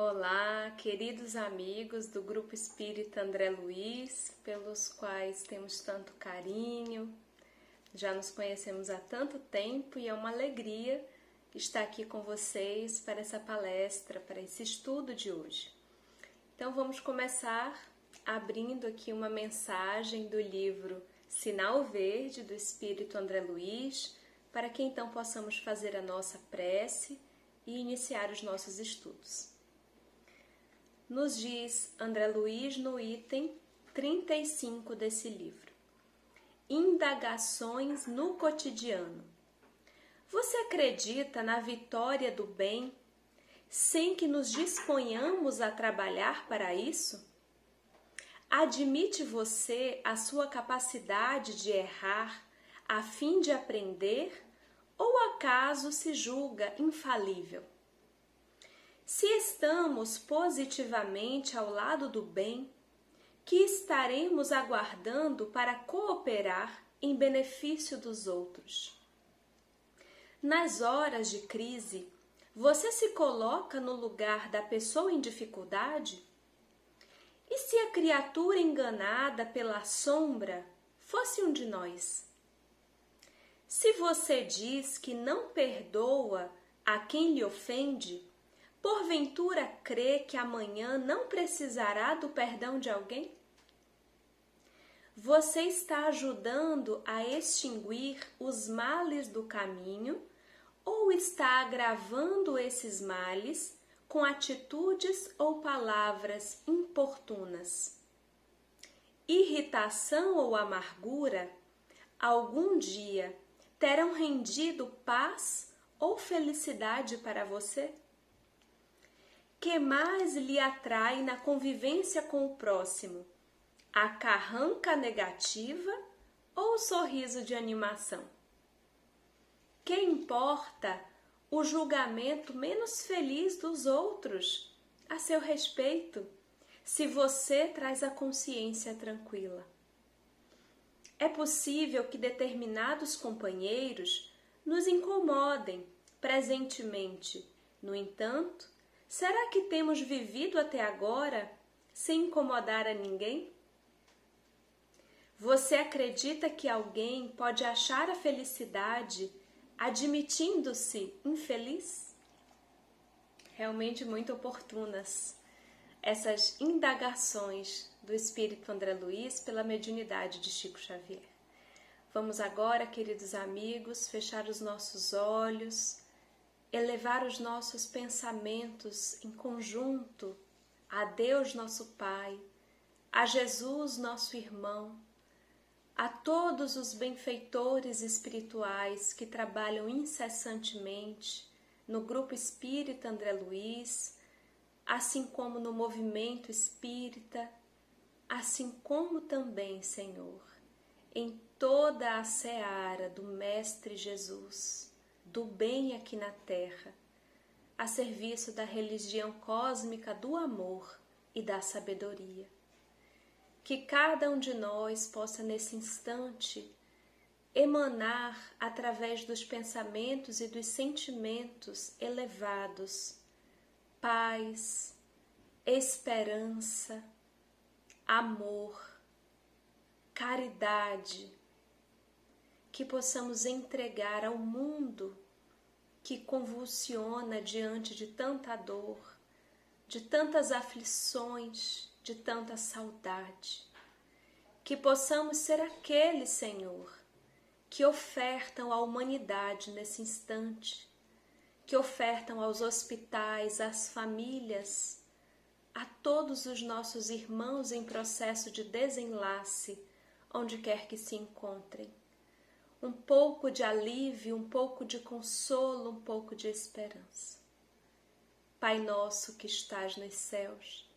Olá, queridos amigos do Grupo Espírita André Luiz, pelos quais temos tanto carinho, já nos conhecemos há tanto tempo e é uma alegria estar aqui com vocês para essa palestra, para esse estudo de hoje. Então vamos começar abrindo aqui uma mensagem do livro Sinal Verde do Espírito André Luiz, para que então possamos fazer a nossa prece e iniciar os nossos estudos. Nos diz André Luiz no item 35 desse livro. Indagações no cotidiano. Você acredita na vitória do bem sem que nos disponhamos a trabalhar para isso? Admite você a sua capacidade de errar a fim de aprender ou acaso se julga infalível? Se estamos positivamente ao lado do bem, que estaremos aguardando para cooperar em benefício dos outros? Nas horas de crise, você se coloca no lugar da pessoa em dificuldade? E se a criatura enganada pela sombra fosse um de nós? Se você diz que não perdoa a quem lhe ofende, porventura crê que amanhã não precisará do perdão de alguém? Você está ajudando a extinguir os males do caminho ou está agravando esses males com atitudes ou palavras importunas? Irritação ou amargura, algum dia terão rendido paz ou felicidade para você? Que mais lhe atrai na convivência com o próximo? A carranca negativa ou o sorriso de animação? Que importa o julgamento menos feliz dos outros a seu respeito, se você traz a consciência tranquila? É possível que determinados companheiros nos incomodem presentemente. No entanto, será que temos vivido até agora sem incomodar a ninguém? Você acredita que alguém pode achar a felicidade admitindo-se infeliz? Realmente muito oportunas essas indagações do Espírito André Luiz pela mediunidade de Chico Xavier. Vamos agora, queridos amigos, fechar os nossos olhos, elevar os nossos pensamentos em conjunto a Deus nosso Pai, a Jesus nosso irmão, a todos os benfeitores espirituais que trabalham incessantemente no Grupo Espírita André Luiz, assim como no movimento espírita, assim como também, Senhor, em toda a seara do Mestre Jesus, do bem aqui na terra, a serviço da religião cósmica do amor e da sabedoria. Que cada um de nós possa nesse instante emanar através dos pensamentos e dos sentimentos elevados paz, esperança, amor, caridade, que possamos entregar ao mundo que convulsiona diante de tanta dor, de tantas aflições, de tanta saudade. Que possamos ser aqueles, Senhor, que ofertam à humanidade nesse instante, que ofertam aos hospitais, às famílias, a todos os nossos irmãos em processo de desenlace, onde quer que se encontrem, um pouco de alívio, um pouco de consolo, um pouco de esperança. Pai nosso que estás nos céus,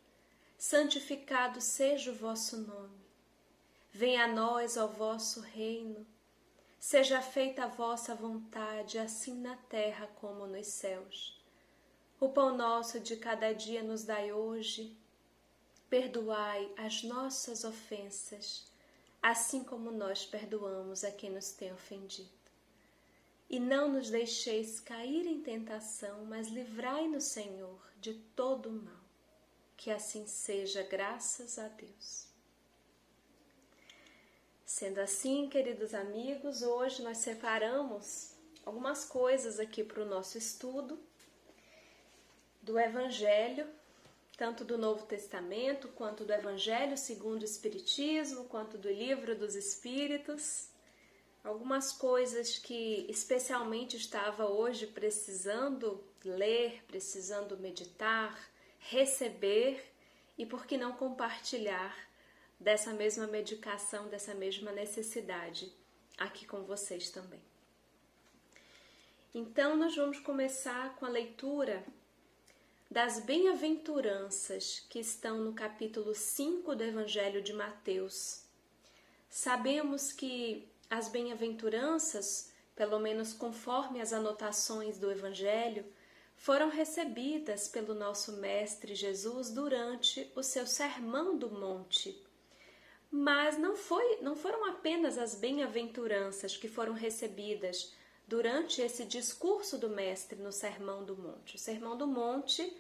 santificado seja o vosso nome. Venha a nós o vosso reino. Seja feita a vossa vontade, assim na terra como nos céus. O pão nosso de cada dia nos dai hoje. Perdoai as nossas ofensas, assim como nós perdoamos a quem nos tem ofendido. e não nos deixeis cair em tentação, mas livrai-nos, Senhor, de todo o mal. Que assim seja, graças a Deus. Sendo assim, queridos amigos, hoje nós separamos algumas coisas aqui para o nosso estudo do Evangelho, tanto do Novo Testamento, quanto do Evangelho segundo o Espiritismo, quanto do Livro dos Espíritos. Algumas coisas que especialmente estava hoje precisando ler, precisando meditar, receber e por que não compartilhar dessa mesma medicação, dessa mesma necessidade aqui com vocês também. Então nós vamos começar com a leitura das bem-aventuranças que estão no capítulo 5 do Evangelho de Mateus. Sabemos que as bem-aventuranças, pelo menos conforme as anotações do Evangelho, foram recebidas pelo nosso Mestre Jesus durante o seu Sermão do Monte. Mas não foram apenas as bem-aventuranças que foram recebidas durante esse discurso do Mestre no Sermão do Monte. O Sermão do Monte,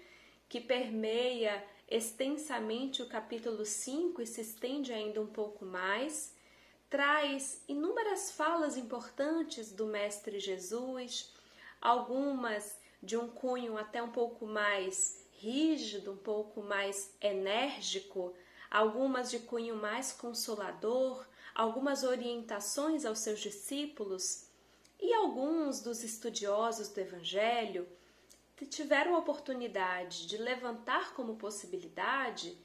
que permeia extensamente o capítulo 5 e se estende ainda um pouco mais, traz inúmeras falas importantes do Mestre Jesus, algumas de um cunho até um pouco mais rígido, um pouco mais enérgico, algumas de cunho mais consolador, algumas orientações aos seus discípulos, e alguns dos estudiosos do Evangelho tiveram a oportunidade de levantar como possibilidade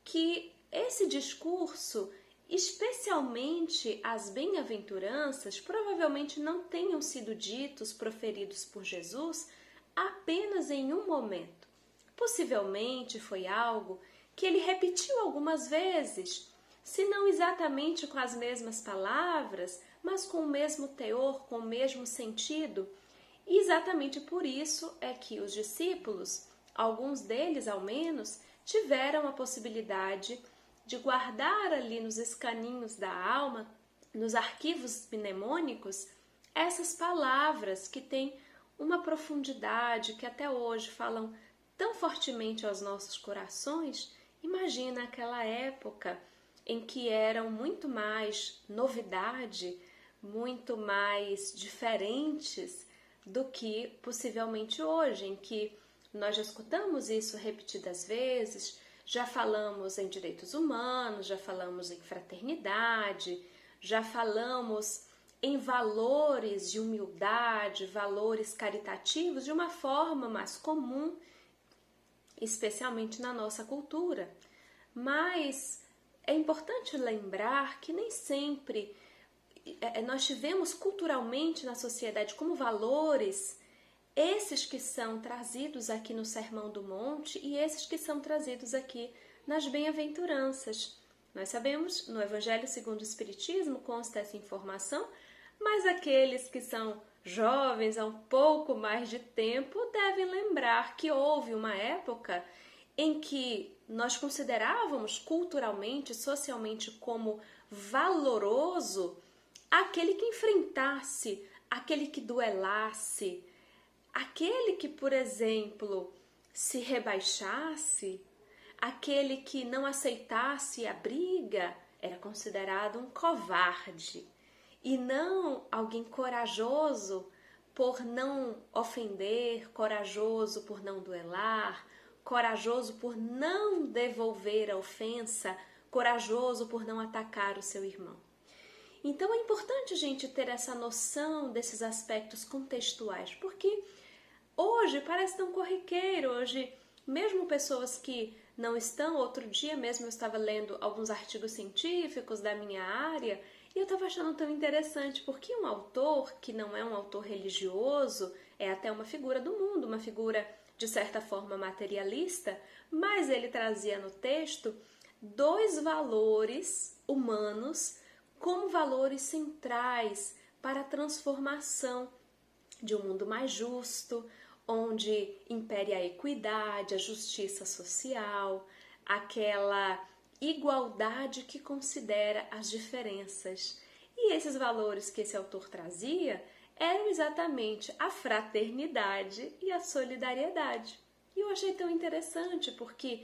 que esse discurso, especialmente as bem-aventuranças, provavelmente não tenham sido ditos, proferidos por Jesus apenas em um momento. Possivelmente foi algo que ele repetiu algumas vezes, se não exatamente com as mesmas palavras, mas com o mesmo teor, com o mesmo sentido. E exatamente por isso é que os discípulos, alguns deles ao menos, tiveram a possibilidade de guardar ali nos escaninhos da alma, nos arquivos mnemônicos, essas palavras que têm uma profundidade, que até hoje falam tão fortemente aos nossos corações. Imagina aquela época em que eram muito mais novidade, muito mais diferentes do que possivelmente hoje, em que nós já escutamos isso repetidas vezes, já falamos em direitos humanos, já falamos em fraternidade, já falamos em valores de humildade, valores caritativos de uma forma mais comum, especialmente na nossa cultura. Mas é importante lembrar que nem sempre nós tivemos culturalmente na sociedade como valores esses que são trazidos aqui no Sermão do Monte e esses que são trazidos aqui nas bem-aventuranças. Nós sabemos, no Evangelho segundo o Espiritismo consta essa informação, mas aqueles que são jovens há um pouco mais de tempo devem lembrar que houve uma época em que nós considerávamos culturalmente, socialmente como valoroso aquele que enfrentasse, aquele que duelasse, aquele que, por exemplo, se rebaixasse, aquele que não aceitasse a briga, era considerado um covarde e não alguém corajoso por não ofender, corajoso por não duelar, corajoso por não devolver a ofensa, corajoso por não atacar o seu irmão. Então é importante a gente ter essa noção desses aspectos contextuais, porque hoje parece tão corriqueiro, hoje mesmo pessoas que não estão, outro dia mesmo eu estava lendo alguns artigos científicos da minha área e eu estava achando tão interessante, porque um autor que não é um autor religioso, é até uma figura do mundo, uma figura de certa forma materialista, mas ele trazia no texto dois valores humanos como valores centrais para a transformação de um mundo mais justo, onde impere a equidade, a justiça social, aquela igualdade que considera as diferenças. E esses valores que esse autor trazia eram exatamente a fraternidade e a solidariedade. E eu achei tão interessante porque,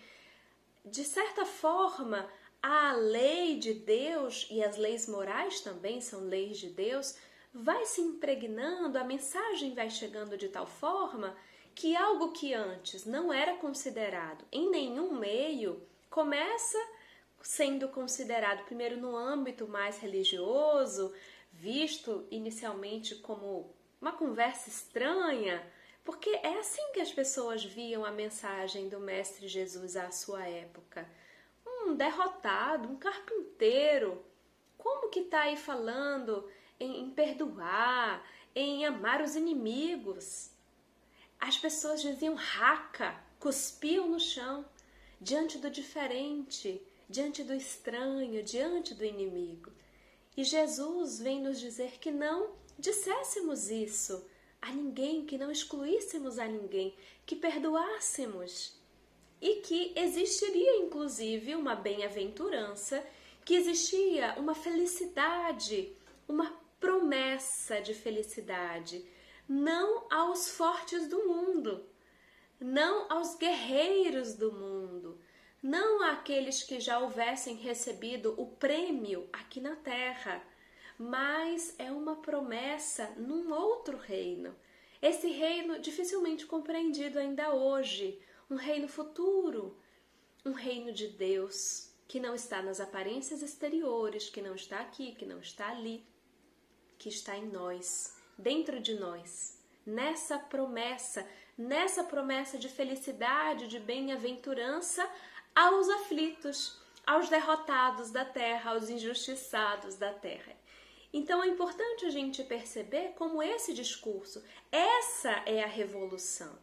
de certa forma, a lei de Deus e as leis morais também são leis de Deus, vai se impregnando, a mensagem vai chegando de tal forma que algo que antes não era considerado em nenhum meio começa sendo considerado primeiro no âmbito mais religioso, visto inicialmente como uma conversa estranha, porque é assim que as pessoas viam a mensagem do Mestre Jesus à sua época. Um derrotado, um carpinteiro, como que está aí falando em perdoar, em amar os inimigos? As pessoas diziam raca, cuspiam no chão, diante do diferente, diante do estranho, diante do inimigo. E Jesus vem nos dizer que não disséssemos isso a ninguém, que não excluíssemos a ninguém, que perdoássemos. E que existiria inclusive uma bem-aventurança, que existia uma felicidade, uma promessa de felicidade, não aos fortes do mundo, não aos guerreiros do mundo, não àqueles que já houvessem recebido o prêmio aqui na terra, mas é uma promessa num outro reino. Esse reino dificilmente compreendido ainda hoje, um reino futuro, um reino de Deus, que não está nas aparências exteriores, que não está aqui, que não está ali, que está em nós, dentro de nós, nessa promessa de felicidade, de bem-aventurança aos aflitos, aos derrotados da terra, aos injustiçados da terra. Então é importante a gente perceber como esse discurso, essa é a revolução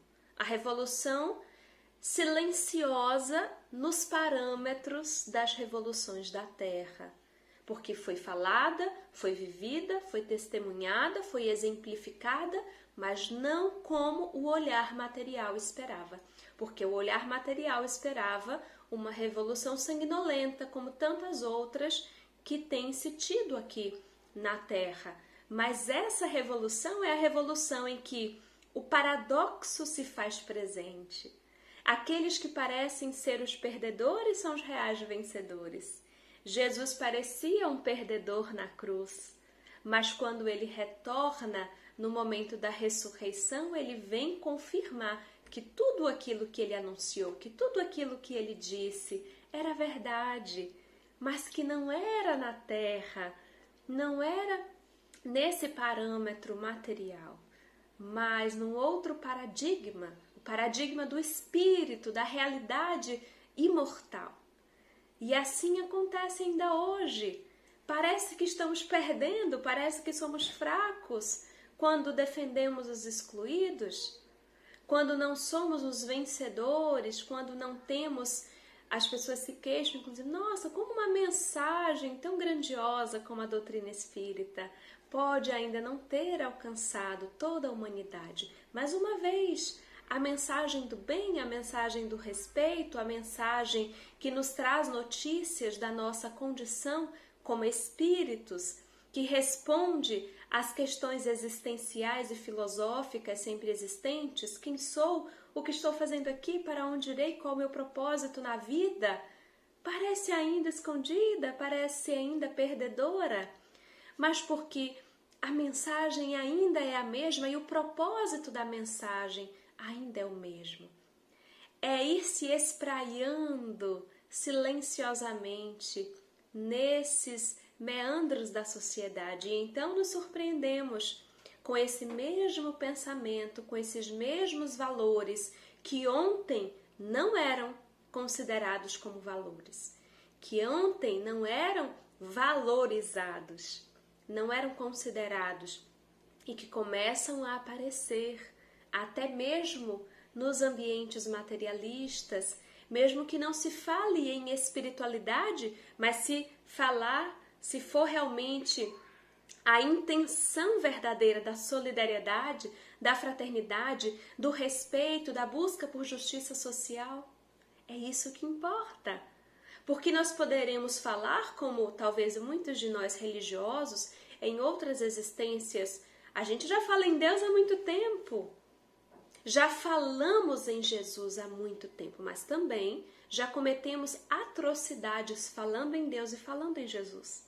silenciosa nos parâmetros das revoluções da terra, porque foi falada, foi vivida, foi testemunhada, foi exemplificada, mas não como o olhar material esperava, porque o olhar material esperava uma revolução sanguinolenta, como tantas outras que têm se tido aqui na Terra. Mas essa revolução é a revolução em que o paradoxo se faz presente. Aqueles que parecem ser os perdedores são os reais vencedores. Jesus parecia um perdedor na cruz, mas quando ele retorna no momento da ressurreição, ele vem confirmar que tudo aquilo que ele anunciou, que tudo aquilo que ele disse era verdade, mas que não era na terra, não era nesse parâmetro material, mas num outro paradigma, o paradigma do espírito, da realidade imortal. E assim acontece ainda hoje. Parece que estamos perdendo, parece que somos fracos quando defendemos os excluídos, quando não somos os vencedores, quando não temos, as pessoas se queixam, inclusive, nossa, como uma mensagem tão grandiosa como a doutrina espírita pode ainda não ter alcançado toda a humanidade. Mais uma vez, a mensagem do bem, a mensagem do respeito, a mensagem que nos traz notícias da nossa condição como espíritos, que responde às questões existenciais e filosóficas sempre existentes, quem sou, o que estou fazendo aqui, para onde irei, qual é o meu propósito na vida, parece ainda escondida, parece ainda perdedora, mas porque a mensagem ainda é a mesma e o propósito da mensagem ainda é o mesmo. É ir se espraiando silenciosamente nesses meandros da sociedade, e então nos surpreendemos com esse mesmo pensamento, com esses mesmos valores que ontem não eram considerados como valores, que ontem não eram valorizados, não eram considerados e que começam a aparecer até mesmo nos ambientes materialistas, mesmo que não se fale em espiritualidade, mas se for realmente a intenção verdadeira da solidariedade, da fraternidade, do respeito, da busca por justiça social, é isso que importa. Porque nós poderemos falar, como talvez muitos de nós religiosos, em outras existências A gente já fala em Deus há muito tempo. Já falamos em Jesus há muito tempo, mas também já cometemos atrocidades falando em Deus e falando em Jesus.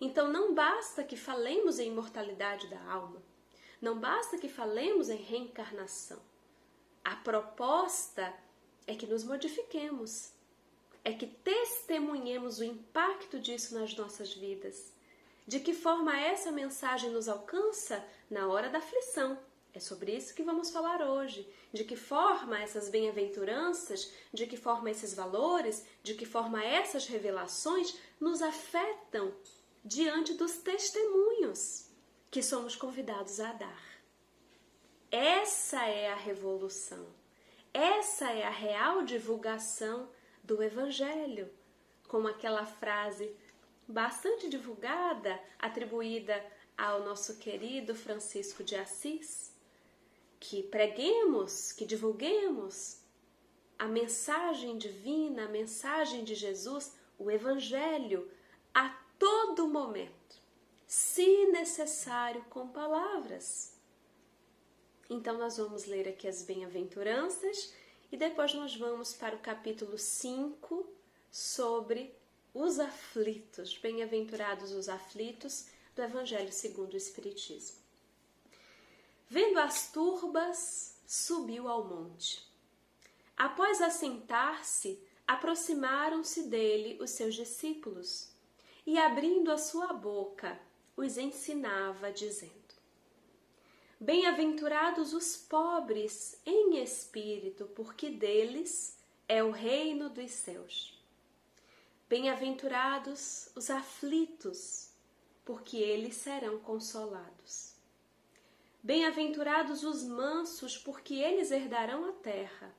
Então não basta que falemos em imortalidade da alma. Não basta que falemos em reencarnação. A proposta é que nos modifiquemos. É que testemunhemos o impacto disso nas nossas vidas. De que forma essa mensagem nos alcança? Na hora da aflição. É sobre isso que vamos falar hoje. De que forma essas bem-aventuranças, de que forma esses valores, de que forma essas revelações nos afetam diante dos testemunhos que somos convidados a dar. Essa é a revolução. Essa é a real divulgação do Evangelho, como aquela frase bastante divulgada, atribuída ao nosso querido Francisco de Assis, que preguemos, que divulguemos a mensagem divina, a mensagem de Jesus, o Evangelho, a todo momento, se necessário com palavras. Então nós vamos ler aqui as bem-aventuranças e depois nós vamos para o capítulo 5 sobre os aflitos, bem-aventurados os aflitos do Evangelho segundo o Espiritismo. Vendo as turbas, subiu ao monte. Após assentar-se, aproximaram-se dele os seus discípulos e, abrindo a sua boca, os ensinava, dizendo: Bem-aventurados os pobres em espírito, porque deles é o reino dos céus. Bem-aventurados os aflitos, porque eles serão consolados. Bem-aventurados os mansos, porque eles herdarão a terra.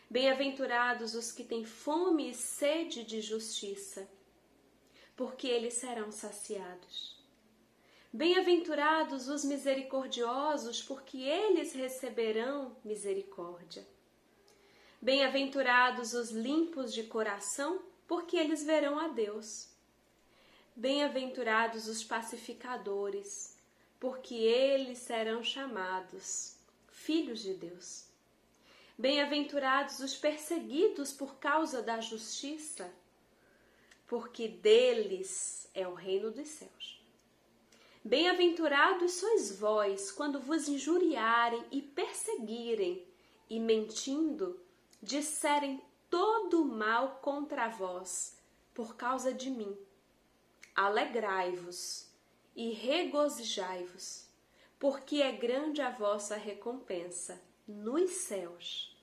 Bem-aventurados os que têm fome e sede de justiça, porque eles serão saciados. Bem-aventurados os misericordiosos, porque eles receberão misericórdia. Bem-aventurados os limpos de coração, porque eles verão a Deus. Bem-aventurados os pacificadores, porque eles serão chamados filhos de Deus. Bem-aventurados os perseguidos por causa da justiça, porque deles é o reino dos céus. Bem-aventurados sois vós, quando vos injuriarem e perseguirem, e mentindo, disserem todo o mal contra vós, por causa de mim. Alegrai-vos e regozijai-vos, porque é grande a vossa recompensa nos céus,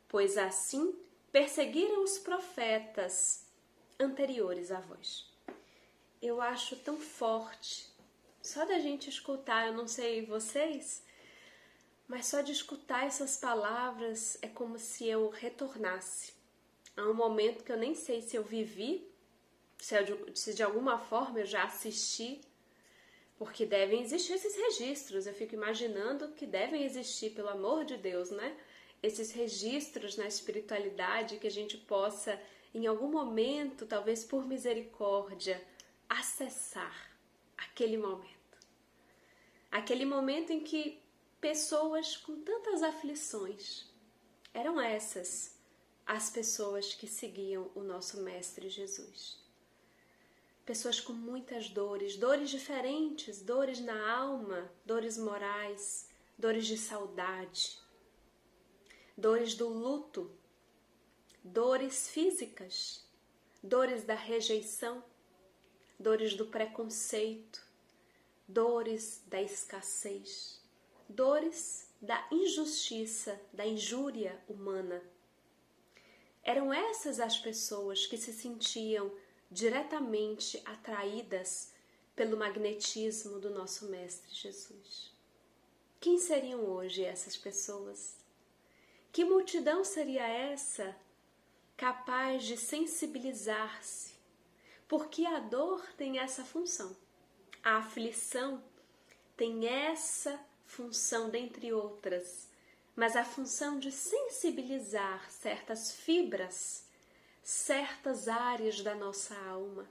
pois assim perseguiram os profetas anteriores a vós. Eu acho tão forte, só da gente escutar, eu não sei vocês, mas só de escutar essas palavras é como se eu retornasse a um momento que eu nem sei se eu vivi, se de alguma forma eu já assisti, porque devem existir esses registros. Eu fico imaginando que devem existir, pelo amor de Deus, né? Esses registros na espiritualidade que a gente possa, em algum momento, talvez por misericórdia, acessar aquele momento. Aquele momento em que pessoas com tantas aflições, eram essas as pessoas que seguiam o nosso Mestre Jesus. Pessoas com muitas dores, dores diferentes, dores na alma, dores morais, dores de saudade, dores do luto, dores físicas, dores da rejeição, dores do preconceito, dores da escassez, dores da injustiça, da injúria humana. Eram essas as pessoas que se sentiam diretamente atraídas pelo magnetismo do nosso Mestre Jesus. Quem seriam hoje essas pessoas? Que multidão seria essa capaz de sensibilizar-se? Porque a dor tem essa função. A aflição tem essa função, dentre outras, mas a função de sensibilizar certas fibras, certas áreas da nossa alma,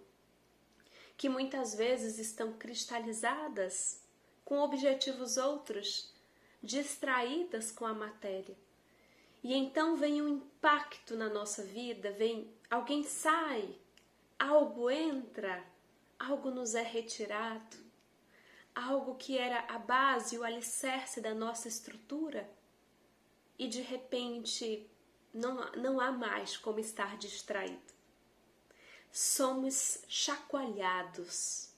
que muitas vezes estão cristalizadas com objetivos outros, distraídas com a matéria. E então vem um impacto na nossa vida, alguém sai, algo entra, algo nos é retirado, algo que era a base, o alicerce da nossa estrutura, e de repente não há mais como estar distraído. Somos chacoalhados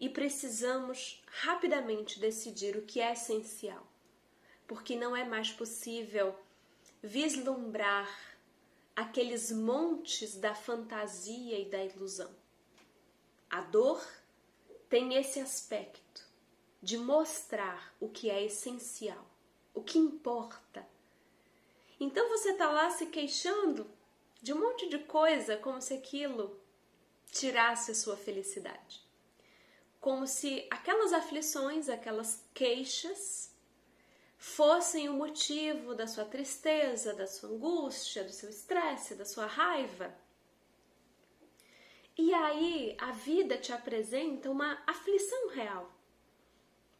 e precisamos rapidamente decidir o que é essencial, porque não é mais possível vislumbrar aqueles montes da fantasia e da ilusão. A dor tem esse aspecto de mostrar o que é essencial, o que importa. Então você está lá se queixando de um monte de coisa, como se aquilo tirasse a sua felicidade. Como se aquelas aflições, aquelas queixas, fossem o motivo da sua tristeza, da sua angústia, do seu estresse, da sua raiva. E aí a vida te apresenta uma aflição real,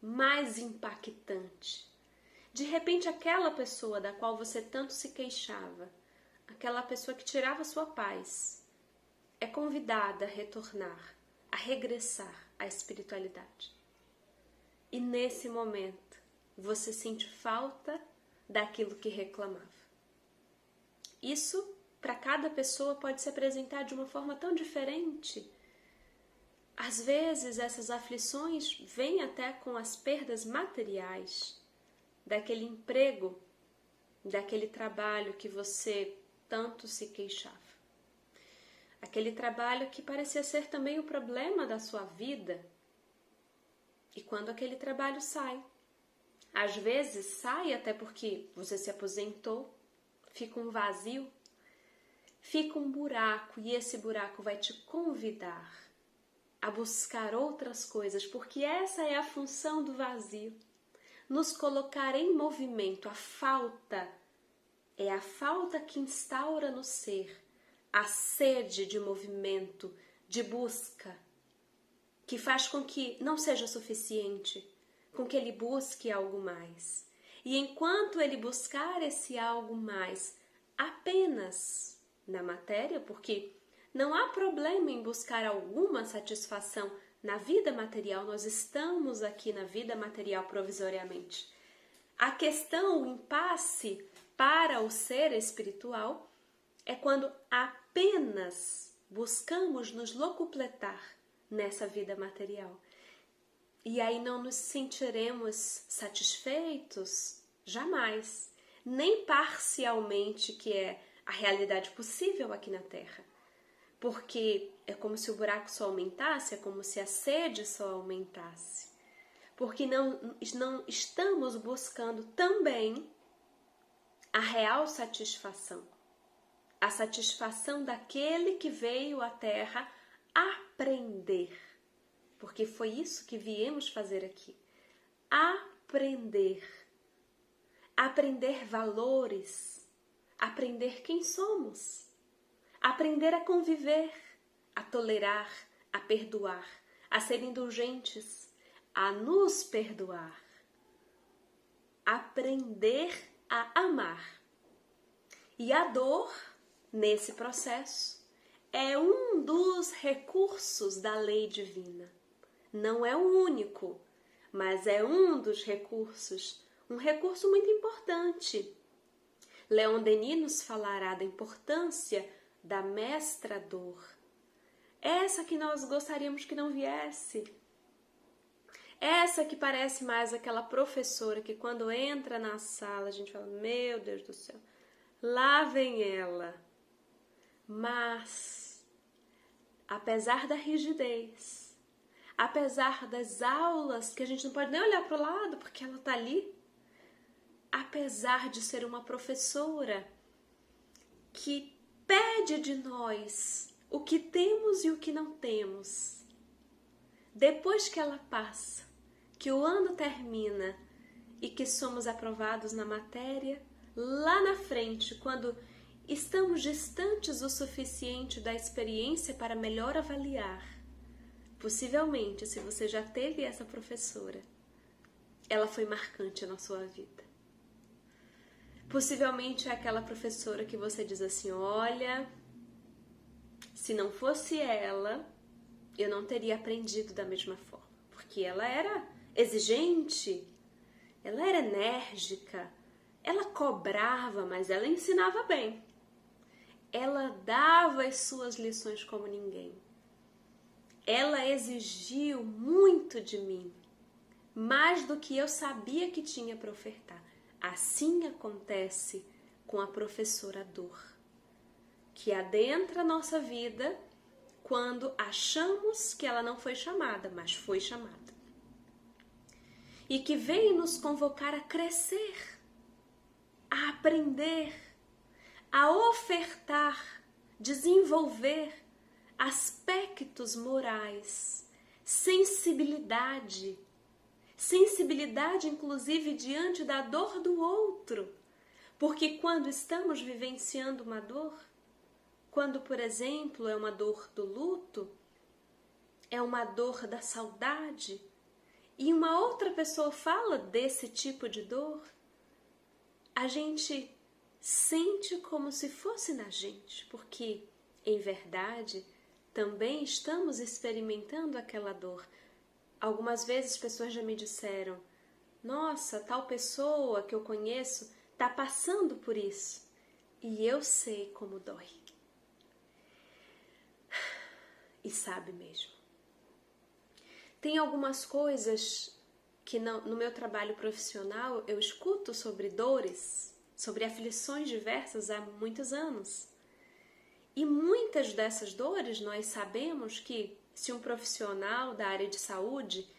mais impactante. De repente aquela pessoa da qual você tanto se queixava, aquela pessoa que tirava sua paz, é convidada a retornar, a regressar à espiritualidade. E nesse momento, você sente falta daquilo que reclamava. Isso, para cada pessoa, pode se apresentar de uma forma tão diferente. Às vezes, essas aflições vêm até com as perdas materiais, daquele emprego, daquele trabalho que você tanto se queixava. Aquele trabalho que parecia ser também o problema da sua vida. E quando aquele trabalho sai, às vezes sai até porque você se aposentou, fica um vazio, fica um buraco, e esse buraco vai te convidar a buscar outras coisas, porque essa é a função do vazio, nos colocar em movimento. A falta é a falta que instaura no ser a sede de movimento, de busca, que faz com que não seja suficiente, com que ele busque algo mais. E enquanto ele buscar esse algo mais apenas na matéria, porque não há problema em buscar alguma satisfação na vida material, nós estamos aqui na vida material provisoriamente. A questão, o impasse para o ser espiritual é quando apenas buscamos nos locupletar nessa vida material. E aí não nos sentiremos satisfeitos, jamais, nem parcialmente, que é a realidade possível aqui na Terra. Porque é como se o buraco só aumentasse, é como se a sede só aumentasse. Porque não estamos buscando também a real satisfação. A satisfação daquele que veio à Terra aprender. Porque foi isso que viemos fazer aqui. Aprender. Aprender valores. Aprender quem somos. Aprender a conviver, a tolerar, a perdoar, a ser indulgentes, a nos perdoar. Aprender a amar. E a dor, nesse processo, é um dos recursos da lei divina. Não é o único, mas é um dos recursos, um recurso muito importante. Leon Denis nos falará da importância da mestra dor. Essa que nós gostaríamos que não viesse. Essa que parece mais aquela professora que quando entra na sala a gente fala, meu Deus do céu, lá vem ela. Mas, apesar da rigidez, apesar das aulas que a gente não pode nem olhar para o lado porque ela está ali, apesar de ser uma professora que pede de nós o que temos e o que não temos, depois que ela passa, que o ano termina e que somos aprovados na matéria, lá na frente, quando estamos distantes o suficiente da experiência para melhor avaliar, possivelmente, se você já teve essa professora, ela foi marcante na sua vida. Possivelmente é aquela professora que você diz assim, olha, se não fosse ela, eu não teria aprendido da mesma forma, porque ela era exigente, ela era enérgica, ela cobrava, mas ela ensinava bem. Ela dava as suas lições como ninguém. Ela exigiu muito de mim, mais do que eu sabia que tinha para ofertar. Assim acontece com a professora dor, que adentra a nossa vida quando achamos que ela não foi chamada, mas foi chamada. E que vem nos convocar a crescer, a aprender, a ofertar, desenvolver aspectos morais, sensibilidade inclusive diante da dor do outro, porque quando estamos vivenciando uma dor, quando, por exemplo, é uma dor do luto, é uma dor da saudade, e uma outra pessoa fala desse tipo de dor, a gente sente como se fosse na gente, porque, em verdade, também estamos experimentando aquela dor. Algumas vezes pessoas já me disseram, nossa, tal pessoa que eu conheço está passando por isso, e eu sei como dói. E sabe mesmo. Tem algumas coisas que no meu trabalho profissional eu escuto sobre dores, sobre aflições diversas há muitos anos. E muitas dessas dores nós sabemos que se um profissional da área de saúde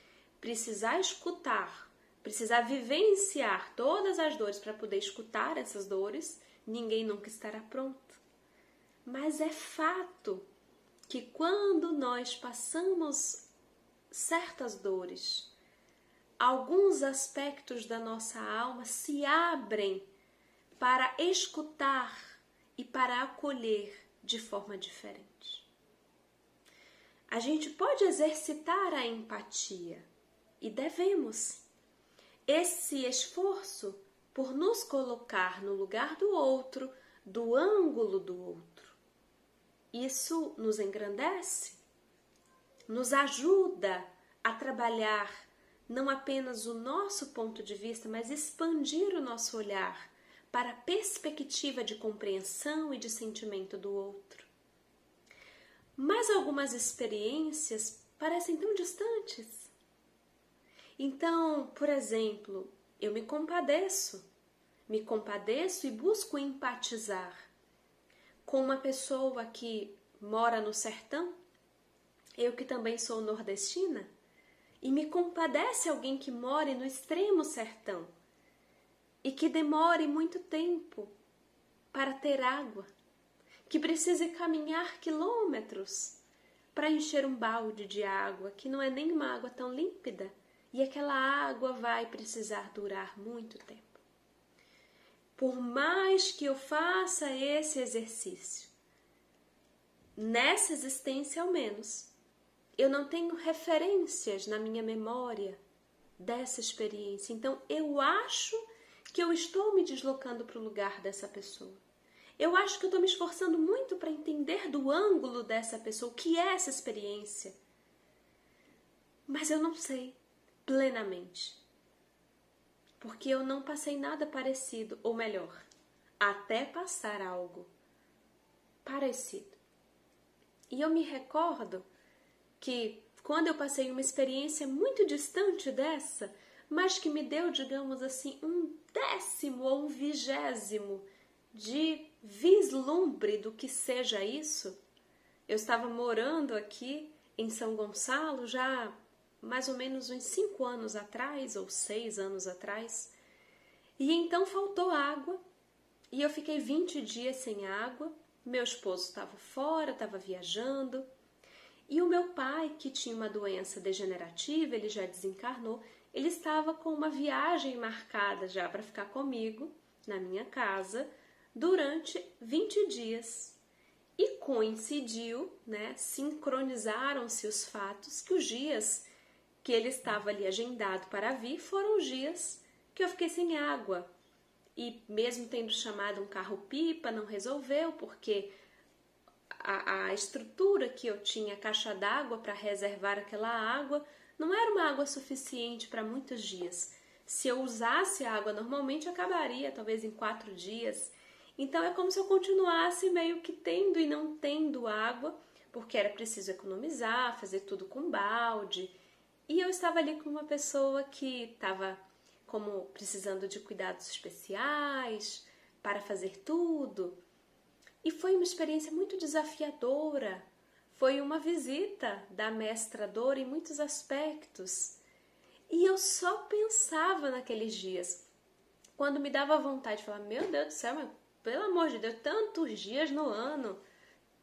precisar escutar, precisar vivenciar todas as dores para poder escutar essas dores, ninguém nunca estará pronto. Mas é fato que quando nós passamos certas dores, alguns aspectos da nossa alma se abrem para escutar e para acolher de forma diferente. A gente pode exercitar a empatia e devemos. Esse esforço por nos colocar no lugar do outro, do ângulo do outro. Isso nos engrandece, nos ajuda a trabalhar não apenas o nosso ponto de vista, mas expandir o nosso olhar para a perspectiva de compreensão e de sentimento do outro. Mas algumas experiências parecem tão distantes. Então, por exemplo, eu me compadeço e busco empatizar com uma pessoa que mora no sertão, eu que também sou nordestina, e me compadece alguém que mora no extremo sertão e que demore muito tempo para ter água, que precise caminhar quilômetros para encher um balde de água, que não é nem uma água tão límpida, e aquela água vai precisar durar muito tempo. Por mais que eu faça esse exercício, nessa existência ao menos, eu não tenho referências na minha memória dessa experiência. Então, eu acho que eu estou me deslocando para o lugar dessa pessoa. Eu acho que eu estou me esforçando muito para entender do ângulo dessa pessoa, o que é essa experiência. Mas eu não sei plenamente. Porque eu não passei nada parecido, ou melhor, até passar algo parecido. E eu me recordo que quando eu passei uma experiência muito distante dessa, mas que me deu, digamos assim, 1/10 ou 1/20 de vislumbre do que seja isso. Eu estava morando aqui em São Gonçalo já mais ou menos uns 5 anos atrás, ou 6 anos atrás, e então faltou água, e eu fiquei 20 dias sem água, meu esposo estava fora, estava viajando, e o meu pai, que tinha uma doença degenerativa, ele já desencarnou, ele estava com uma viagem marcada já para ficar comigo, na minha casa, durante 20 dias. E coincidiu, sincronizaram-se os fatos que os dias que ele estava ali agendado para vir, foram os dias que eu fiquei sem água. E mesmo tendo chamado um carro-pipa, não resolveu, porque a estrutura que eu tinha, a caixa d'água para reservar aquela água, não era uma água suficiente para muitos dias. Se eu usasse a água normalmente, acabaria talvez em 4 dias. Então é como se eu continuasse meio que tendo e não tendo água, porque era preciso economizar, fazer tudo com balde. E eu estava ali com uma pessoa que estava como precisando de cuidados especiais para fazer tudo. E foi uma experiência muito desafiadora. Foi uma visita da mestra Dora em muitos aspectos. E eu só pensava naqueles dias, quando me dava vontade de falar, meu Deus do céu, mas pelo amor de Deus, tantos dias no ano,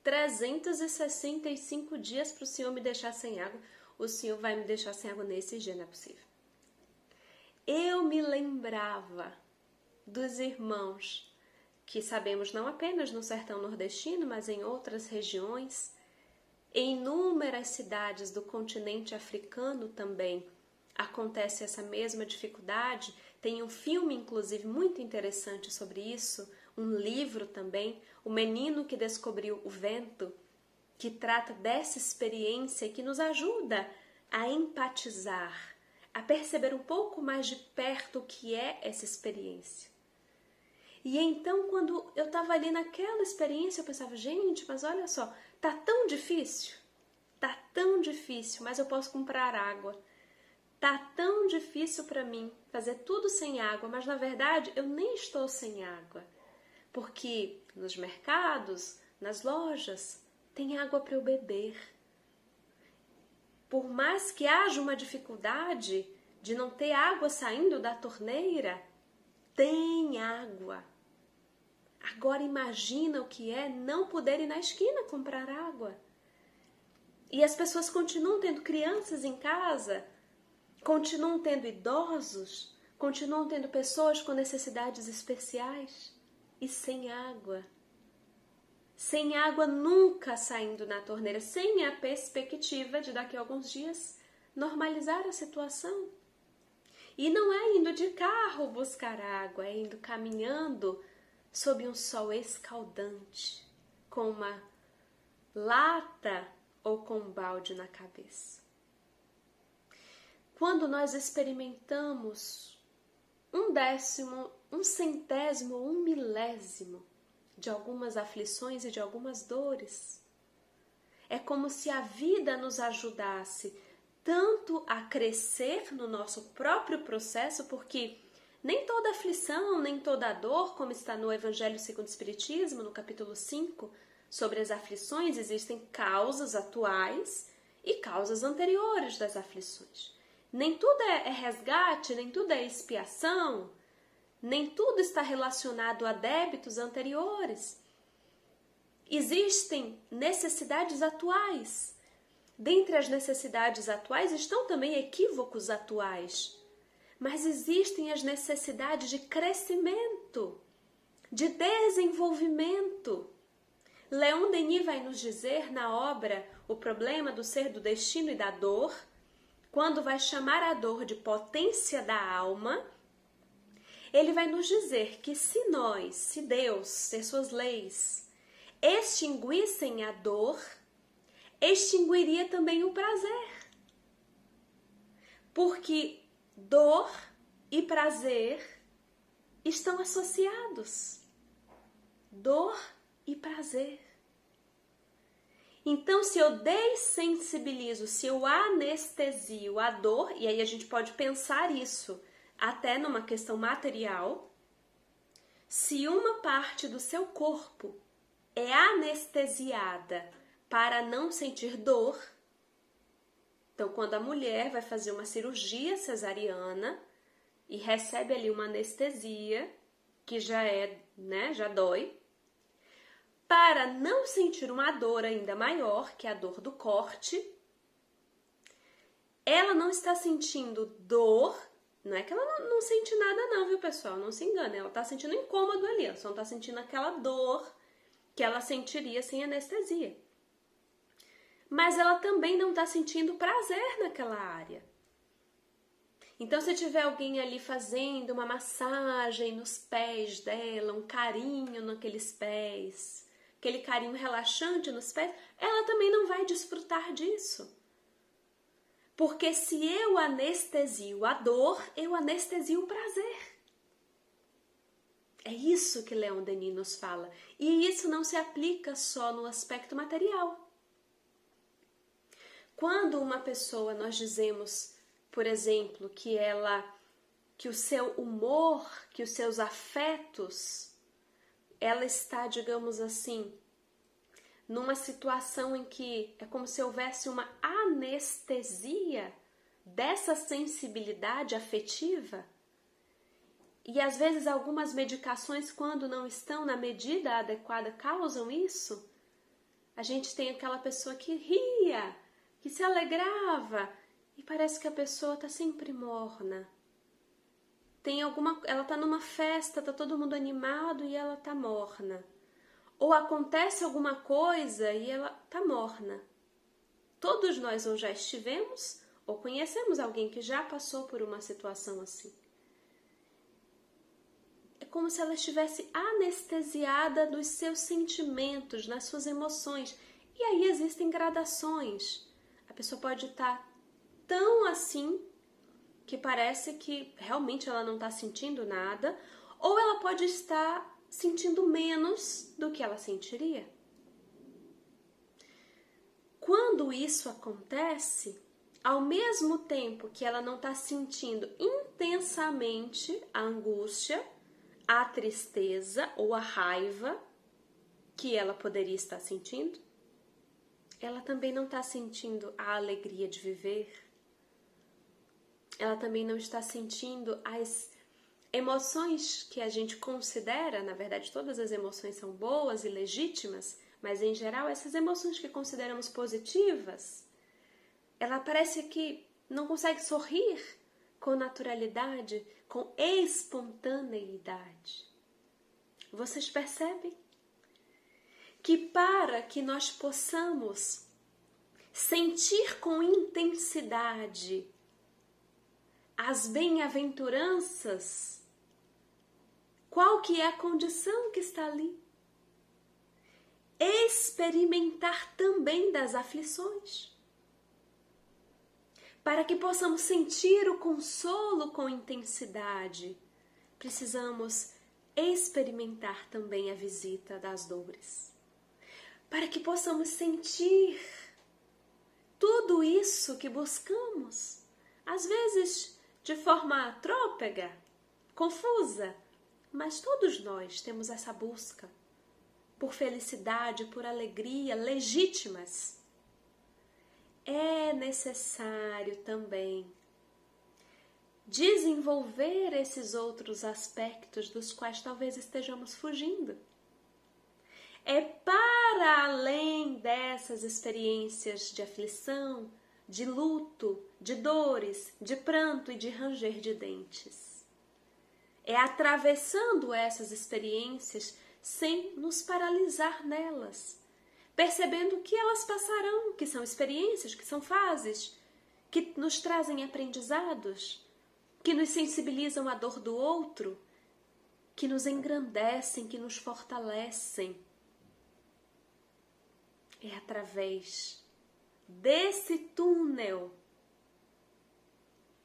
365 dias para o Senhor me deixar sem água, o Senhor vai me deixar sem água nesse dia, não é possível. Eu me lembrava dos irmãos que sabemos não apenas no sertão nordestino, mas em outras regiões, em inúmeras cidades do continente africano também acontece essa mesma dificuldade. Tem um filme, inclusive, muito interessante sobre isso, um livro também, O Menino que Descobriu o Vento, que trata dessa experiência e que nos ajuda a empatizar, a perceber um pouco mais de perto o que é essa experiência. E então, quando eu estava ali naquela experiência, eu pensava, gente, mas olha só, tá tão difícil, mas eu posso comprar água. Tá tão difícil para mim fazer tudo sem água, mas na verdade eu nem estou sem água, porque nos mercados, nas lojas, tem água para eu beber. Por mais que haja uma dificuldade de não ter água saindo da torneira, tem água. Agora imagina o que é não poder ir na esquina comprar água. E as pessoas continuam tendo crianças em casa, continuam tendo idosos, continuam tendo pessoas com necessidades especiais e sem água. Sem água nunca saindo na torneira, sem a perspectiva de daqui a alguns dias normalizar a situação. E não é indo de carro buscar água, é indo caminhando sob um sol escaldante, com uma lata ou com um balde na cabeça. Quando nós experimentamos 1/10, 1/100º, 1/1000º de algumas aflições e de algumas dores, é como se a vida nos ajudasse tanto a crescer no nosso próprio processo, porque nem toda aflição, nem toda dor, como está no Evangelho segundo o Espiritismo, no capítulo 5, sobre as aflições, existem causas atuais e causas anteriores das aflições. Nem tudo é resgate, nem tudo é expiação, nem tudo está relacionado a débitos anteriores. Existem necessidades atuais. Dentre as necessidades atuais estão também equívocos atuais. Mas existem as necessidades de crescimento, de desenvolvimento. Leon Denis vai nos dizer na obra O Problema do Ser, do Destino e da Dor, quando vai chamar a dor de potência da alma, ele vai nos dizer que se nós, se Deus, se suas leis, extinguissem a dor, extinguiria também o prazer. Porque dor e prazer estão associados. Dor e prazer. Então, se eu dessensibilizo, se eu anestesio a dor, e aí a gente pode pensar isso até numa questão material, se uma parte do seu corpo é anestesiada para não sentir dor, então quando a mulher vai fazer uma cirurgia cesariana e recebe ali uma anestesia, que já já dói, para não sentir uma dor ainda maior, que é a dor do corte, ela não está sentindo dor, não é que ela não sente nada não, viu pessoal? Não se engane, ela está sentindo incômodo ali, ela só não está sentindo aquela dor que ela sentiria sem anestesia. Mas ela também não está sentindo prazer naquela área. Então, se tiver alguém ali fazendo uma massagem nos pés dela, um carinho naqueles pés, aquele carinho relaxante nos pés, ela também não vai desfrutar disso. Porque se eu anestesio a dor, eu anestesio o prazer. É isso que Leon Denis nos fala. E isso não se aplica só no aspecto material. Quando uma pessoa, nós dizemos, por exemplo, que o seu humor, que os seus afetos, ela está, digamos assim, numa situação em que é como se houvesse uma anestesia dessa sensibilidade afetiva. E às vezes algumas medicações, quando não estão na medida adequada, causam isso. A gente tem aquela pessoa que ria, que se alegrava, e parece que a pessoa está sempre morna. Ela está numa festa, está todo mundo animado e ela está morna. Ou acontece alguma coisa e ela está morna. Todos nós ou já estivemos ou conhecemos alguém que já passou por uma situação assim. É como se ela estivesse anestesiada dos seus sentimentos, nas suas emoções. E aí existem gradações. A pessoa pode estar tão assim que parece que realmente ela não está sentindo nada, ou ela pode estar sentindo menos do que ela sentiria. Quando isso acontece, ao mesmo tempo que ela não está sentindo intensamente a angústia, a tristeza ou a raiva que ela poderia estar sentindo, ela também não está sentindo a alegria de viver, ela também não está sentindo as emoções que a gente considera, na verdade todas as emoções são boas e legítimas, mas em geral essas emoções que consideramos positivas, ela parece que não consegue sorrir com naturalidade, com espontaneidade. Vocês percebem? Que para que nós possamos sentir com intensidade as bem-aventuranças, qual que é a condição que está ali? Experimentar também das aflições. Para que possamos sentir o consolo com intensidade, precisamos experimentar também a visita das dores. Para que possamos sentir tudo isso que buscamos, às vezes de forma trôpega, confusa, mas todos nós temos essa busca por felicidade, por alegria, legítimas. É necessário também desenvolver esses outros aspectos dos quais talvez estejamos fugindo. É para além dessas experiências de aflição, de luto, de dores, de pranto e de ranger de dentes. É atravessando essas experiências sem nos paralisar nelas, percebendo que elas passarão, que são experiências, que são fases, que nos trazem aprendizados, que nos sensibilizam à dor do outro, que nos engrandecem, que nos fortalecem. É através desse túnel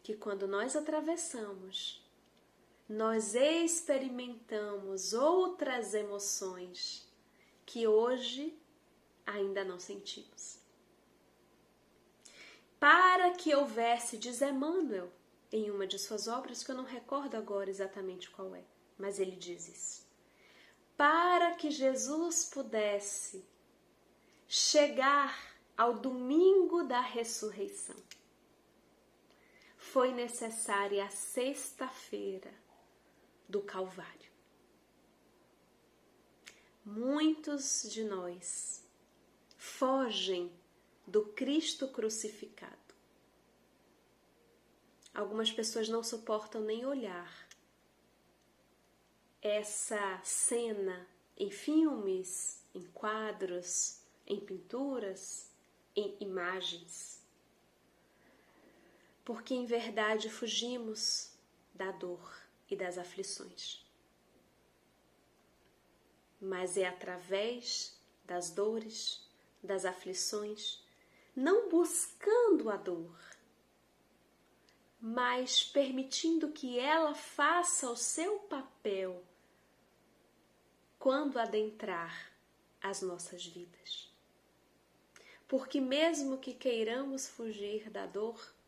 que, quando nós atravessamos, nós experimentamos outras emoções que hoje ainda não sentimos. Para que houvesse, diz Emmanuel, em uma de suas obras, que eu não recordo agora exatamente qual é, mas ele diz isso. Para que Jesus pudesse chegar ao domingo da ressurreição, foi necessária a sexta-feira do Calvário. Muitos de nós fogem do Cristo crucificado. Algumas pessoas não suportam nem olhar essa cena em filmes, em quadros, em pinturas, em imagens. porque em verdade fugimos da dor e das aflições. Mas é através das dores, das aflições, não buscando a dor, mas permitindo que ela faça o seu papel quando adentrar as nossas vidas. Porque mesmo que queiramos fugir da dor,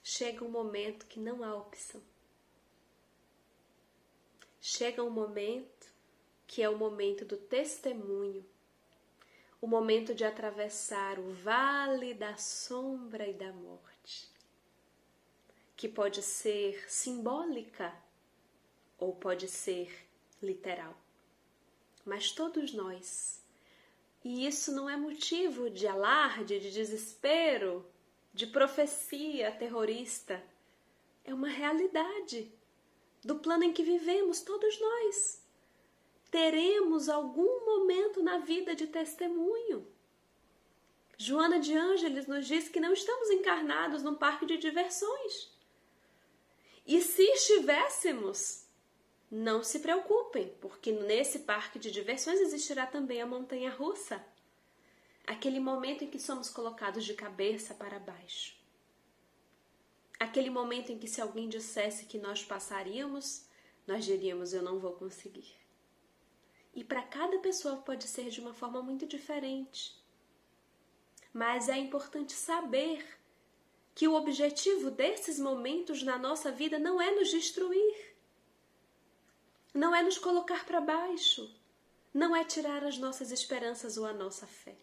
chega um momento que não há opção. Chega um momento que é o momento do testemunho, o momento de atravessar o vale da sombra e da morte, que pode ser simbólica ou pode ser literal. Mas todos nós, e isso não é motivo de alarde, de desespero, de profecia terrorista, é uma realidade do plano em que vivemos, todos nós. Teremos algum momento na vida de testemunho. Joana de Ângeles nos diz que não estamos encarnados num parque de diversões. E se estivéssemos, não se preocupem, porque nesse parque de diversões existirá também a montanha-russa. Aquele momento em que somos colocados de cabeça para baixo. Aquele momento em que se alguém dissesse que nós passaríamos, nós diríamos, eu não vou conseguir. E para cada pessoa pode ser de uma forma muito diferente. Mas é importante saber que o objetivo desses momentos na nossa vida não é nos destruir, não é nos colocar para baixo, não é tirar as nossas esperanças ou a nossa fé.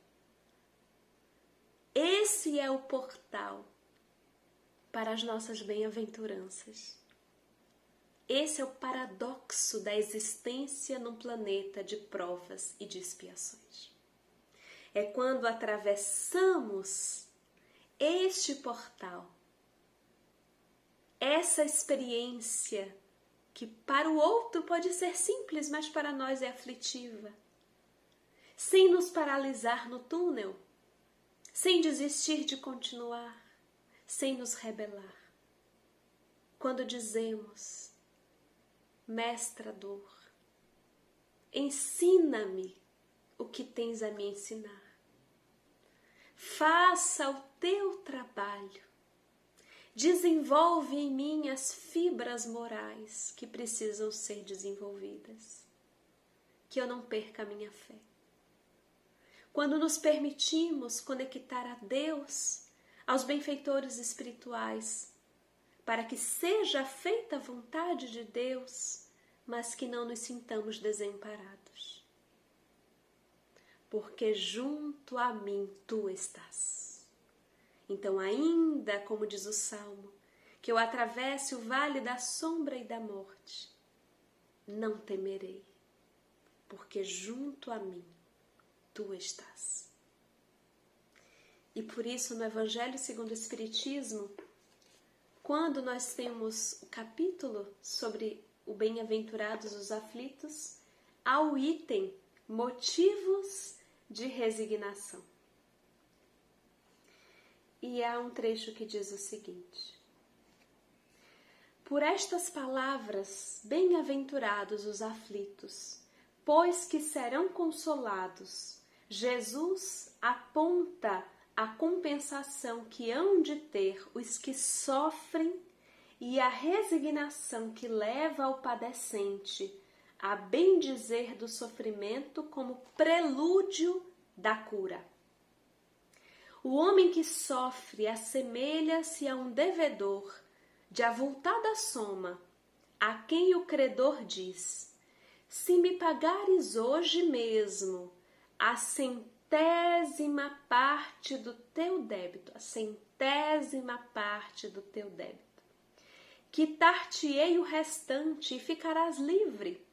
Esse é o portal para as nossas bem-aventuranças. Esse é o paradoxo da existência num planeta de provas e de expiações. É quando atravessamos este portal, essa experiência que para o outro pode ser simples, mas para nós é aflitiva, sem nos paralisar no túnel, sem desistir de continuar, sem nos rebelar. Quando dizemos, mestra dor, ensina-me o que tens a me ensinar. Faça o teu trabalho. Desenvolve em mim as fibras morais que precisam ser desenvolvidas. Que eu não perca a minha fé. Quando nos permitimos conectar a Deus, aos benfeitores espirituais, para que seja feita a vontade de Deus, mas que não nos sintamos desamparados. Porque junto a mim tu estás. Então, ainda, como diz o Salmo, que eu atravesse o vale da sombra e da morte, não temerei, porque junto a mim tu estás. E por isso, no Evangelho segundo o Espiritismo, quando nós temos o capítulo sobre o bem-aventurados os aflitos, há o item motivos de resignação. E há um trecho que diz o seguinte: por estas palavras, bem-aventurados os aflitos, pois que serão consolados. Jesus aponta a compensação que hão de ter os que sofrem e a resignação que leva ao padecente a bendizer do sofrimento como prelúdio da cura. O homem que sofre assemelha-se a um devedor de avultada soma, a quem o credor diz: se me pagares hoje mesmo a centésima parte do teu débito, quitar-te-ei o restante e ficarás livre.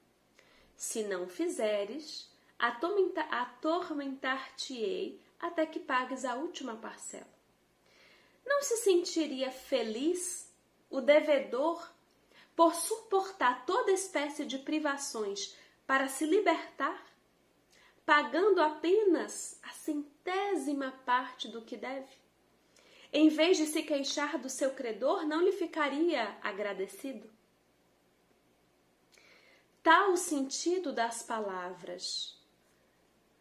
Se não fizeres, atormentar-te-ei até que pagues a última parcela. Não se sentiria feliz o devedor por suportar toda espécie de privações para se libertar, pagando apenas a centésima parte do que deve? Em vez de se queixar do seu credor, não lhe ficaria agradecido? Tal o sentido das palavras: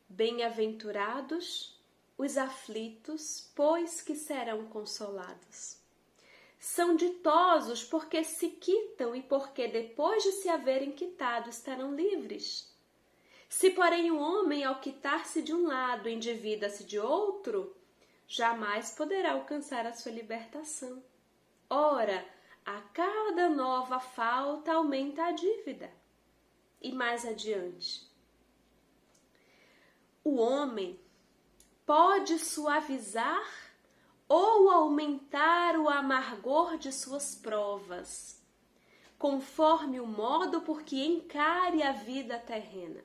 bem-aventurados os aflitos, pois que serão consolados. São ditosos porque se quitam e porque depois de se haverem quitado estarão livres. Se, porém, o homem, ao quitar-se de um lado, endivida-se de outro, jamais poderá alcançar a sua libertação. Ora, a cada nova falta aumenta a dívida. E mais adiante, o homem pode suavizar ou aumentar o amargor de suas provas, conforme o modo por que encare a vida terrena.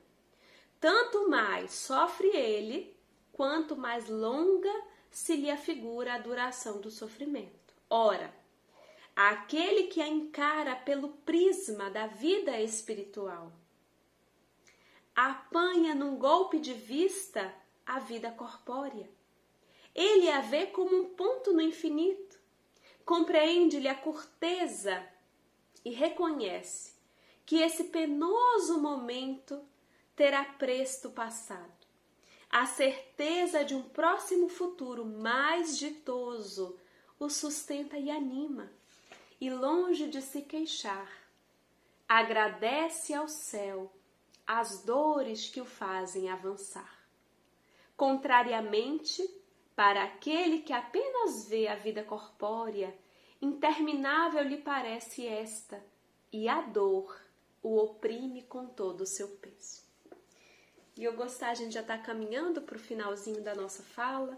Tanto mais sofre ele, quanto mais longa se lhe afigura a duração do sofrimento. Ora, aquele que a encara pelo prisma da vida espiritual apanha num golpe de vista a vida corpórea. Ele a vê como um ponto no infinito, compreende-lhe a curteza e reconhece que esse penoso momento terá presto passado. A certeza de um próximo futuro mais ditoso o sustenta e anima, e longe de se queixar, agradece ao céu as dores que o fazem avançar. Contrariamente, para aquele que apenas vê a vida corpórea, interminável lhe parece esta, e a dor o oprime com todo o seu peso. E a gente já está caminhando para o finalzinho da nossa fala.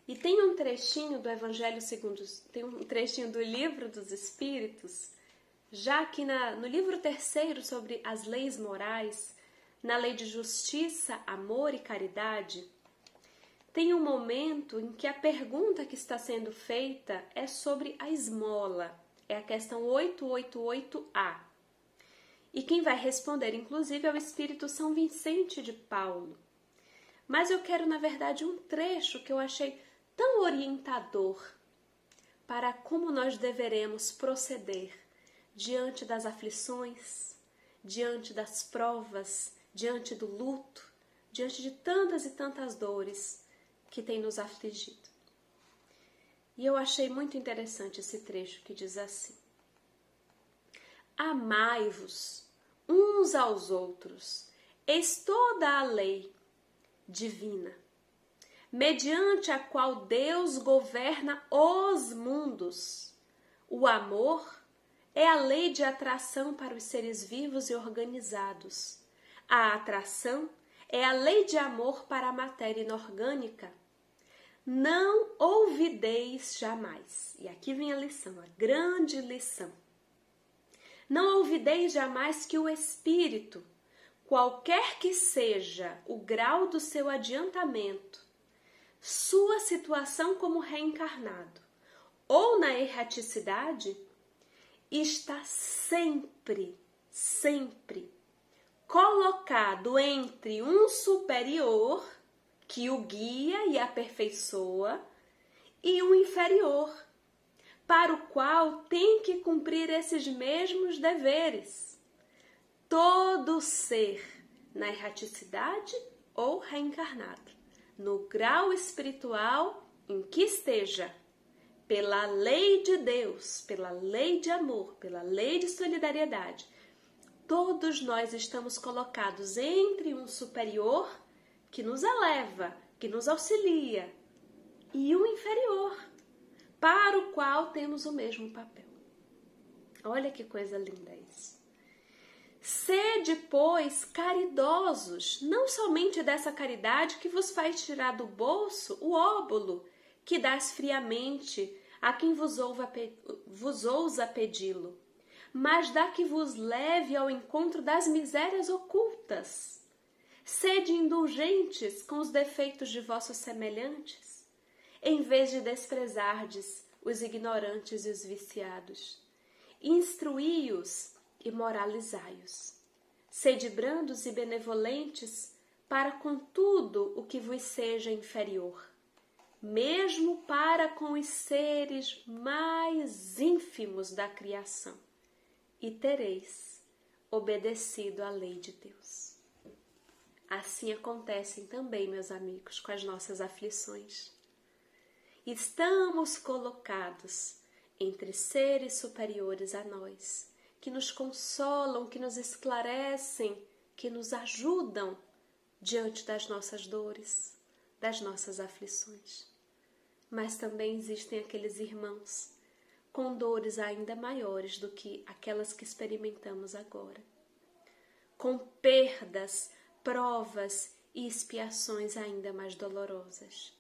E tem um trechinho do Evangelho segundo, tem um trechinho do Livro dos Espíritos, já que no livro 3º sobre as leis morais, na lei de justiça, amor e caridade, tem um momento em que a pergunta que está sendo feita é sobre a esmola, é a questão 888A. E quem vai responder, inclusive, é o Espírito São Vicente de Paulo. Mas eu quero, na verdade, um trecho que eu achei tão orientador para como nós deveremos proceder diante das aflições, diante das provas, diante do luto, diante de tantas e tantas dores que tem nos afligido. E eu achei muito interessante esse trecho que diz assim: amai-vos uns aos outros, eis toda a lei divina, mediante a qual Deus governa os mundos. O amor é a lei de atração para os seres vivos e organizados. A atração é a lei de amor para a matéria inorgânica. Não ouvideis jamais, e aqui vem a lição, a grande lição. Não ouvideis jamais que o espírito, qualquer que seja o grau do seu adiantamento, sua situação como reencarnado ou na erraticidade, está sempre colocado entre um superior que o guia e aperfeiçoa e um inferior, para o qual tem que cumprir esses mesmos deveres. Todo ser na erraticidade ou reencarnado, no grau espiritual em que esteja, pela lei de Deus, pela lei de amor, pela lei de solidariedade, todos nós estamos colocados entre um superior que nos eleva, que nos auxilia, e um inferior, para o qual temos o mesmo papel. Olha que coisa linda isso. Sede, pois, caridosos, não somente dessa caridade que vos faz tirar do bolso o óbolo que dás friamente a quem vos ousa pedi-lo, mas da que vos leve ao encontro das misérias ocultas. Sede indulgentes com os defeitos de vossos semelhantes, em vez de desprezardes os ignorantes e os viciados. Instruí-os e moralizai-os. Sede brandos e benevolentes para com tudo o que vos seja inferior. mesmo para com os seres mais ínfimos da criação, e tereis obedecido à lei de Deus. Assim acontecem também, meus amigos, com as nossas aflições. Estamos colocados entre seres superiores a nós, que nos consolam, que nos esclarecem, que nos ajudam diante das nossas dores, das nossas aflições. Mas também existem aqueles irmãos com dores ainda maiores do que aquelas que experimentamos agora, com perdas, provas e expiações ainda mais dolorosas,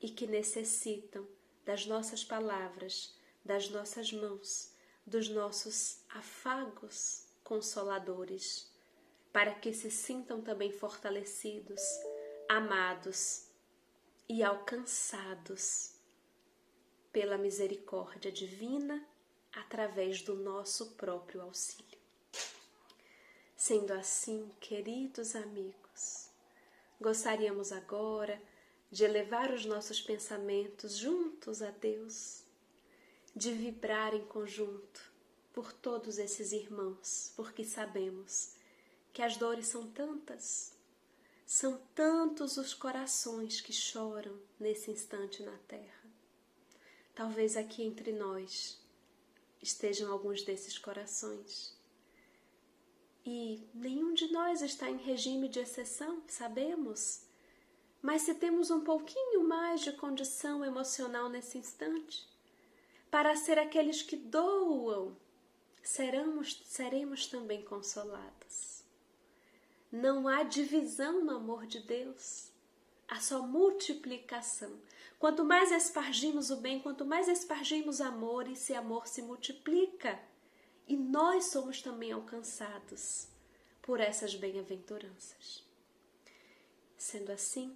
e que necessitam das nossas palavras, das nossas mãos, dos nossos afagos consoladores, para que se sintam também fortalecidos, amados e alcançados pela misericórdia divina através do nosso próprio auxílio. Sendo assim, queridos amigos, gostaríamos agora de elevar os nossos pensamentos juntos a Deus, de vibrar em conjunto por todos esses irmãos, porque sabemos que as dores são tantos os corações que choram nesse instante na terra. Talvez aqui entre nós estejam alguns desses corações. E nenhum de nós está em regime de exceção, sabemos. Mas se temos um pouquinho mais de condição emocional nesse instante, para ser aqueles que doam, seremos também consolados. Não há divisão no amor de Deus, há só multiplicação. Quanto mais espargimos o bem, quanto mais espargimos amor, esse amor se multiplica. E nós somos também alcançados por essas bem-aventuranças. Sendo assim,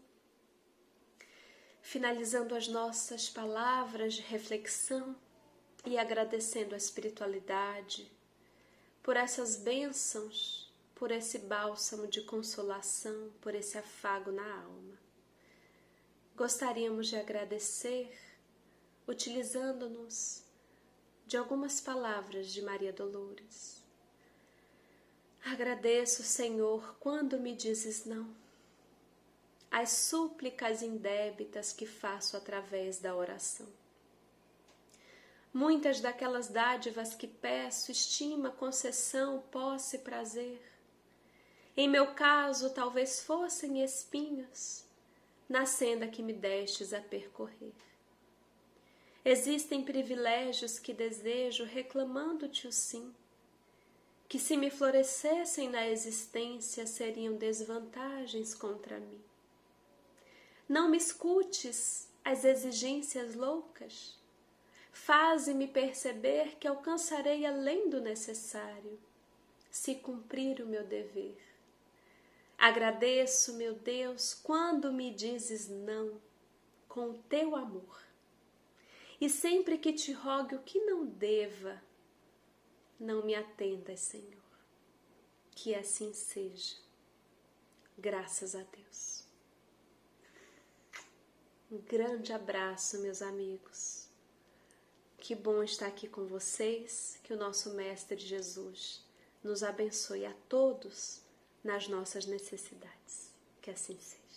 finalizando as nossas palavras de reflexão e agradecendo a espiritualidade por essas bênçãos, por esse bálsamo de consolação, por esse afago na alma. Gostaríamos de agradecer utilizando-nos de algumas palavras de Maria Dolores. Agradeço, Senhor, quando me dizes não, as súplicas indébitas que faço através da oração. Muitas daquelas dádivas que peço, estima, concessão, posse, prazer, em meu caso talvez fossem espinhos na senda que me destes a percorrer. Existem privilégios que desejo reclamando-te o sim, que se me florescessem na existência seriam desvantagens contra mim. Não me escutes as exigências loucas, faze-me perceber que alcançarei além do necessário, se cumprir o meu dever. Agradeço, meu Deus, quando me dizes não, com o teu amor. E sempre que te rogue o que não deva, não me atendas, Senhor. Que assim seja. Graças a Deus. Um grande abraço, meus amigos. Que bom estar aqui com vocês. Que o nosso Mestre Jesus nos abençoe a todos nas nossas necessidades. Que assim seja.